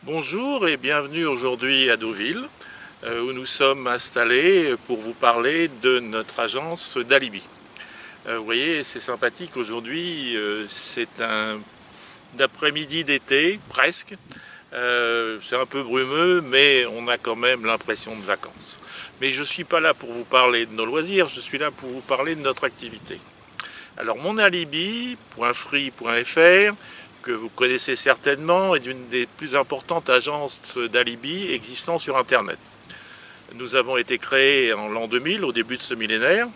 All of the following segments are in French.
Bonjour et bienvenue aujourd'hui à Deauville, où nous sommes installés pour vous parler de notre agence d'alibi. Vous voyez, c'est sympathique aujourd'hui, c'est un après-midi d'été, presque. C'est un peu brumeux, mais on a quand même l'impression de vacances. Mais je ne suis pas là pour vous parler de nos loisirs, je suis là pour vous parler de notre activité. Alors mon alibi.free.fr, que vous connaissez certainement, est une des plus importantes agences d'alibi existant sur Internet. Nous avons été créés en l'an 2000, au début de ce millénaire,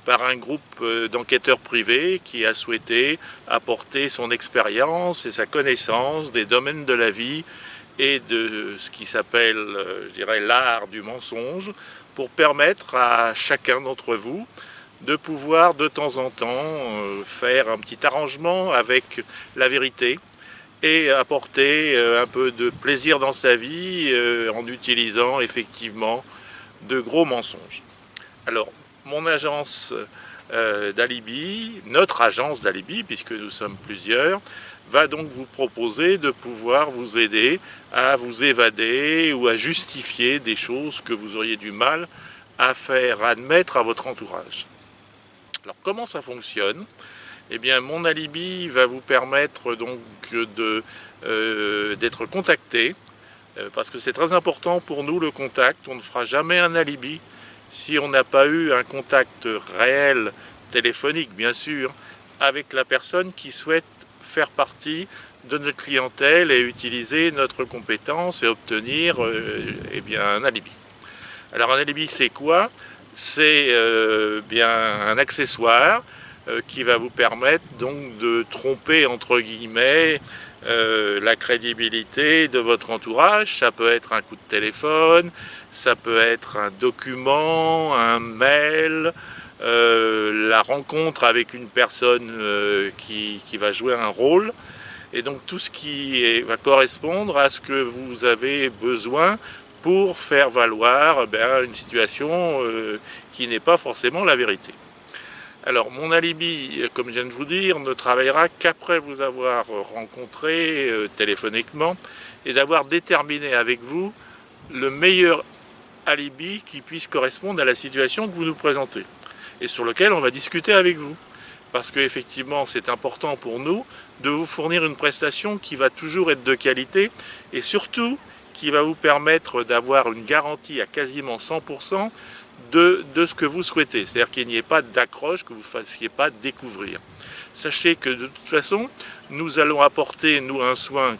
par un groupe d'enquêteurs privés qui a souhaité apporter son expérience et sa connaissance des domaines de la vie et de ce qui s'appelle, je dirais, l'art du mensonge, pour permettre à chacun d'entre vous de pouvoir de temps en temps faire un petit arrangement avec la vérité et apporter un peu de plaisir dans sa vie en utilisant effectivement de gros mensonges. Alors, mon agence d'alibi, notre agence d'alibi, puisque nous sommes plusieurs, va donc vous proposer de pouvoir vous aider à vous évader ou à justifier des choses que vous auriez du mal à faire admettre à votre entourage. Alors comment ça fonctionne? Eh bien mon alibi va vous permettre donc d'être contacté, parce que c'est très important pour nous le contact. On ne fera jamais un alibi si on n'a pas eu un contact réel, téléphonique bien sûr, avec la personne qui souhaite faire partie de notre clientèle et utiliser notre compétence et obtenir eh bien, un alibi. Alors un alibi c'est quoi? C'est bien un accessoire qui va vous permettre donc de tromper entre guillemets la crédibilité de votre entourage. Ça peut être un coup de téléphone, ça peut être un document, un mail, la rencontre avec une personne qui va jouer un rôle, et donc tout ce qui va correspondre à ce que vous avez besoin pour faire valoir une situation qui n'est pas forcément la vérité. Alors mon alibi, comme je viens de vous dire, ne travaillera qu'après vous avoir rencontré téléphoniquement et d'avoir déterminé avec vous le meilleur alibi qui puisse correspondre à la situation que vous nous présentez et sur lequel on va discuter avec vous. Parce qu'effectivement c'est important pour nous de vous fournir une prestation qui va toujours être de qualité et surtout qui va vous permettre d'avoir une garantie à quasiment 100% de ce que vous souhaitez. C'est-à-dire qu'il n'y ait pas d'accroche, que vous ne fassiez pas découvrir. Sachez que de toute façon, nous allons apporter, nous, un soin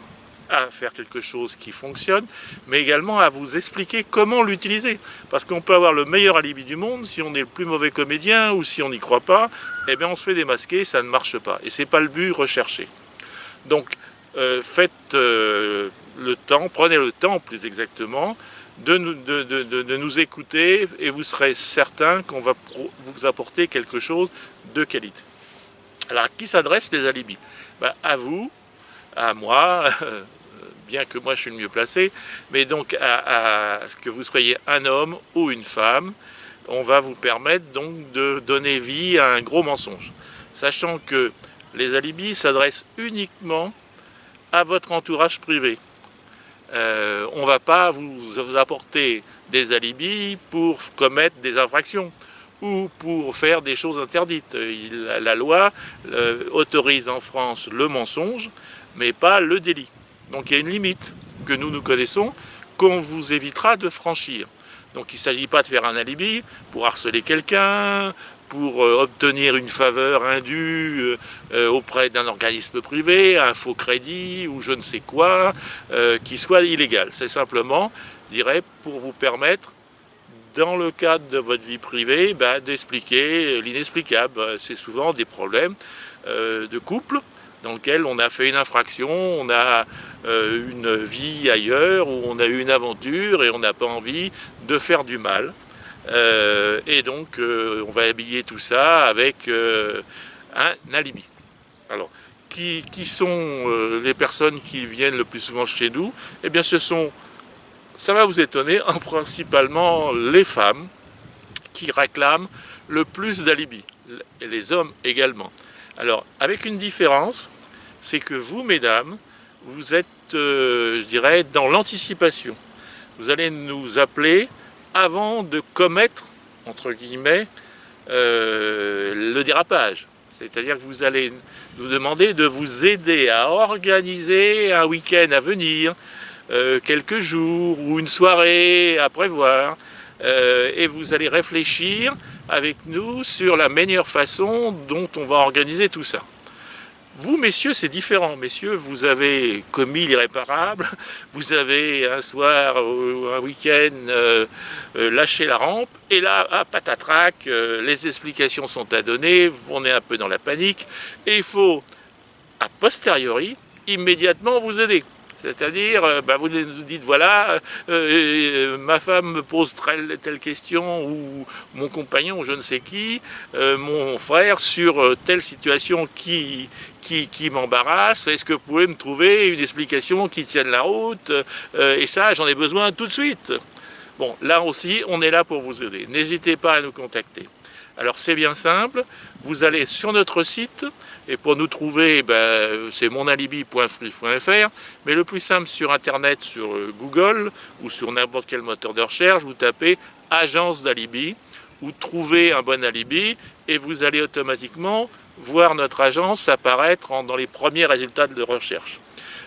à faire quelque chose qui fonctionne, mais également à vous expliquer comment l'utiliser. Parce qu'on peut avoir le meilleur alibi du monde, si on est le plus mauvais comédien ou si on n'y croit pas, eh bien on se fait démasquer, ça ne marche pas. Et ce n'est pas le but recherché. Donc, faites le temps, prenez le temps plus exactement de nous écouter et vous serez certain qu'on va vous apporter quelque chose de qualité. Alors à qui s'adressent les alibis? À vous, à moi, bien que moi je suis le mieux placé, mais donc à que vous soyez un homme ou une femme, on va vous permettre donc de donner vie à un gros mensonge. Sachant que les alibis s'adressent uniquement à votre entourage privé. On ne va pas vous apporter des alibis pour commettre des infractions ou pour faire des choses interdites. La loi autorise en France le mensonge, mais pas le délit. Donc il y a une limite que nous connaissons, qu'on vous évitera de franchir. Donc il ne s'agit pas de faire un alibi pour harceler quelqu'un, pour obtenir une faveur indue auprès d'un organisme privé, un faux crédit ou je ne sais quoi, qui soit illégal. C'est simplement, je dirais, pour vous permettre, dans le cadre de votre vie privée, d'expliquer l'inexplicable. C'est souvent des problèmes de couple dans lesquels on a fait une infraction, on a une vie ailleurs, où on a eu une aventure et on n'a pas envie de faire du mal. Et donc on va habiller tout ça avec un alibi. Alors, qui sont les personnes qui viennent le plus souvent chez nous? Eh bien ce sont, ça va vous étonner, principalement les femmes qui réclament le plus d'alibis, et les hommes également. Alors avec une différence, c'est que vous mesdames, vous êtes je dirais, dans l'anticipation. Vous allez nous appeler avant de commettre, entre guillemets, le dérapage. C'est-à-dire que vous allez nous demander de vous aider à organiser un week-end à venir, quelques jours ou une soirée à prévoir, et vous allez réfléchir avec nous sur la meilleure façon dont on va organiser tout ça. Vous, messieurs, c'est différent. Messieurs, vous avez commis l'irréparable, vous avez un soir ou un week-end lâché la rampe, et là, ah, patatrac, les explications sont à donner, on est un peu dans la panique, et il faut, a posteriori, immédiatement vous aider. C'est-à-dire, vous nous dites, voilà, ma femme me pose telle question, ou mon compagnon, ou je ne sais qui, mon frère, sur telle situation qui m'embarrasse, est-ce que vous pouvez me trouver une explication qui tienne la route, et ça, j'en ai besoin tout de suite. Bon, là aussi, on est là pour vous aider. N'hésitez pas à nous contacter. Alors c'est bien simple, vous allez sur notre site, et pour nous trouver, c'est monalibi.free.fr, mais le plus simple sur internet, sur Google, ou sur n'importe quel moteur de recherche, vous tapez agence d'alibi, ou trouver un bon alibi, et vous allez automatiquement voir notre agence apparaître dans les premiers résultats de recherche.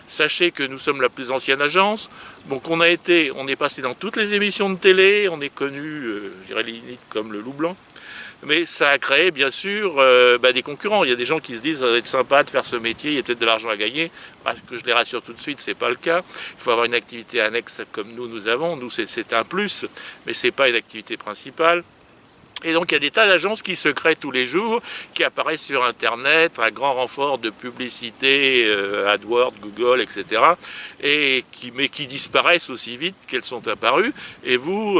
Sachez que nous sommes la plus ancienne agence, donc on est passé dans toutes les émissions de télé, on est connu, je dirais limite comme le loup blanc, mais ça a créé bien sûr des concurrents. Il y a des gens qui se disent ça va être sympa de faire ce métier, il y a peut-être de l'argent à gagner. Que je les rassure tout de suite, c'est pas le cas. Il faut avoir une activité annexe comme nous avons. Nous c'est un plus, mais c'est pas une activité principale. Et donc il y a des tas d'agences qui se créent tous les jours, qui apparaissent sur Internet, à grand renfort de publicité, AdWords, Google, etc. Mais qui disparaissent aussi vite qu'elles sont apparues. Et vous,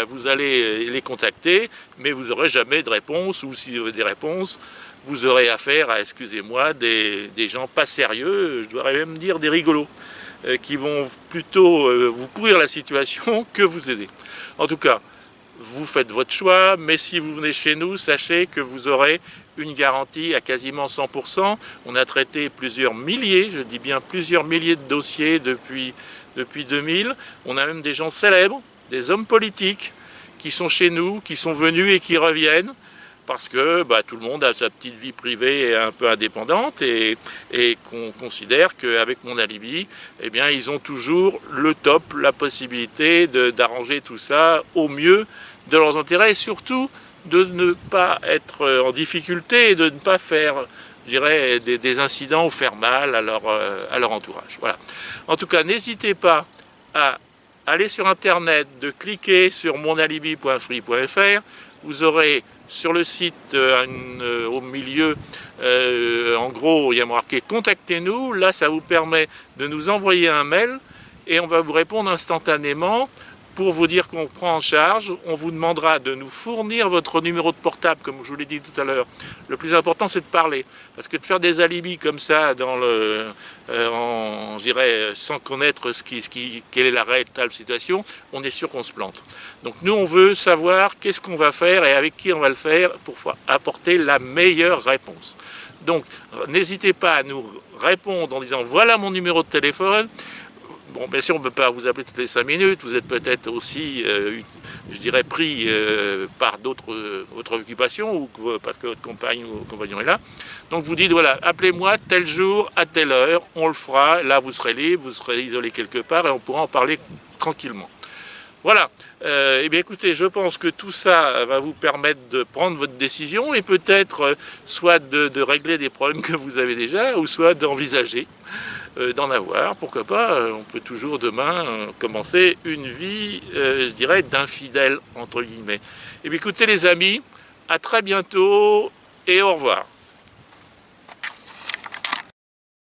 vous allez les contacter, mais vous n'aurez jamais de réponse, ou si vous avez des réponses, vous aurez affaire à, excusez-moi, des gens pas sérieux, je dois même dire des rigolos, qui vont plutôt vous pourrir la situation que vous aider. En tout cas, vous faites votre choix, mais si vous venez chez nous, sachez que vous aurez une garantie à quasiment 100%. On a traité plusieurs milliers, je dis bien plusieurs milliers de dossiers depuis 2000. On a même des gens célèbres, des hommes politiques qui sont chez nous, qui sont venus et qui reviennent, parce que tout le monde a sa petite vie privée un peu indépendante et qu'on considère qu'avec mon alibi, eh bien, ils ont toujours le top, la possibilité d'arranger tout ça au mieux de leurs intérêts et surtout de ne pas être en difficulté et de ne pas faire, je dirais, des incidents ou faire mal à leur entourage. Voilà. En tout cas, n'hésitez pas à aller sur Internet, de cliquer sur monalibi.free.fr. Vous aurez sur le site, au milieu, en gros, il y a marqué « Contactez-nous ». Là, ça vous permet de nous envoyer un mail et on va vous répondre instantanément pour vous dire qu'on prend en charge. On vous demandera de nous fournir votre numéro de portable, comme je vous l'ai dit tout à l'heure. Le plus important, c'est de parler. Parce que de faire des alibis comme ça, je dirais, sans connaître quelle est la réelle situation, on est sûr qu'on se plante. Donc nous, on veut savoir qu'est-ce qu'on va faire et avec qui on va le faire pour apporter la meilleure réponse. Donc, n'hésitez pas à nous répondre en disant « Voilà mon numéro de téléphone ». Bon, bien sûr, on ne peut pas vous appeler toutes les 5 minutes, vous êtes peut-être aussi, je dirais, pris par d'autres occupations, ou parce que votre compagne ou votre compagnon est là. Donc vous dites, voilà, appelez-moi tel jour, à telle heure, on le fera, là vous serez libre, vous serez isolé quelque part, et on pourra en parler tranquillement. Voilà, eh bien écoutez, je pense que tout ça va vous permettre de prendre votre décision, et peut-être soit de régler des problèmes que vous avez déjà, ou soit d'envisager d'en avoir, pourquoi pas, on peut toujours demain commencer une vie, je dirais, d'infidèle, entre guillemets. Et bien écoutez les amis, à très bientôt et au revoir.